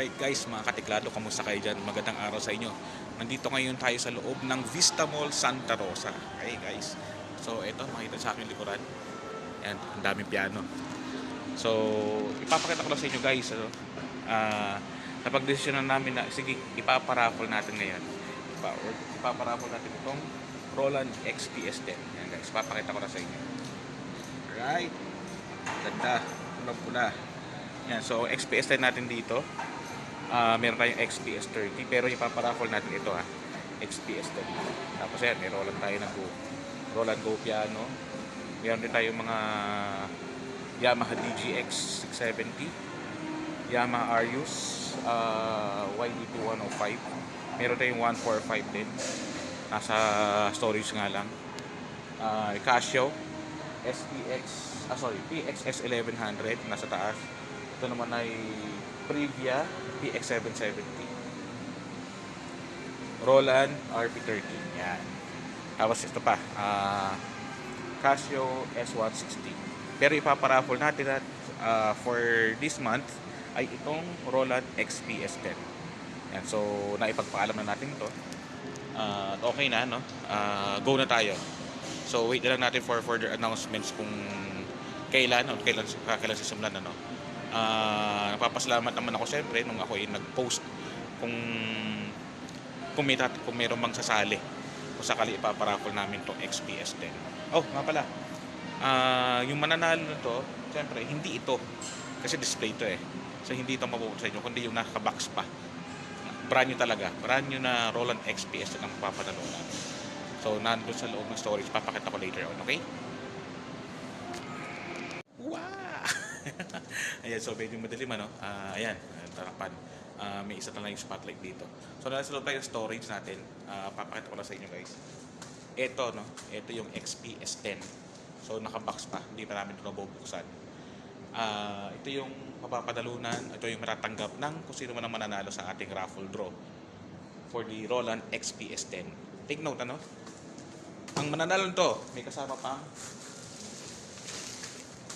Alright guys, mga katiklado, kamusta kayo dyan? Magandang araw sa inyo. Nandito ngayon tayo sa loob ng Vista Mall Santa Rosa. Okay guys, so ito, makita sa akin likuran. Yan, ang daming piano. So, ipapakita ko lang sa inyo guys. Napag-desisyonan namin na, sige, ipaparaffle natin ngayon. Ipaparaffle natin itong Roland XPS10. Yan guys, ipapakita ko lang sa inyo. Alright, ganda, pula-pula. Yan, so XPS10 natin dito. Meron tayong XPS30 pero ipaparaffle natin ito XPS30. Tapos yan, may Roland tayo ng Roland Go piano. Meron din tayong mga Yamaha DGX 670, Yamaha Arius, YDP 105. Meron tayong 145 din. Nasa storage nga lang. Casio PXS 1100 nasa taas. Ito naman ay Previa PX770, Roland RP13. Yan. Tapos ito pa, Casio S160. Pero ipaparaffle natin at for this month ay itong Roland XPS10. Yan. So naipagpaalam na natin to. Okay na, no? Go na tayo. So wait na lang natin for further announcements kung kailan sisimulan, ano. Napapasalamat naman ako siyempre nung ako ay nag-post kung mayroong mang sasali kung sakali ipaparaffle namin tong XPS10. Oh, nga pala. Yung mananalo nito, siyempre hindi ito kasi display ito so hindi ito mapupunta sa inyo kundi yung naka-box pa. Brand new talaga. Brand new na Roland XPS ang papadalo natin. So nandun sa loob ng storage, papakita ko later on, okay? Ayan, so medyo madilim, ano? Ayan, tarapan. May isa na lang yung spotlight dito. So nasa loob tayo ng storage natin. Papakita ko lang sa inyo guys. Ito, no? Ito yung XPS10. So nakabox pa, hindi pa namin ito nabubuksan. Ito yung mapapadalunan. Ito yung matatanggap ng kung sino man ang mananalo sa ating raffle draw for the Roland XPS10. Take note, ano? Ang mananalo nito, may kasama pang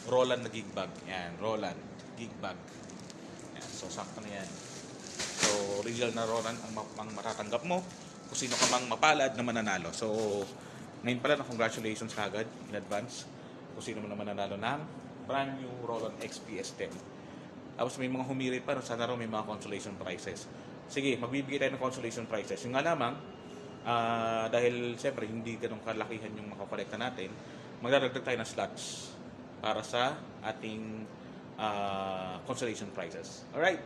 Roland na gig bag. Yan, Roland gig bag. Yan, so sakto na yan. So original na Roland ang matatanggap mo kung sino ka mang mapalad na mananalo. So ngayon pala na congratulations kagad in advance kung sino man na mananalo ng brand new Roland XPS10. Tapos may mga humirit pa, sana raw may mga consolation prizes. Sige, magbibigay tayo ng consolation prizes. Yung nga lamang, dahil siyempre hindi ganun kalakihan yung makakolekta natin, magdadagdag tayo ng slots para sa ating consolation prizes. Alright?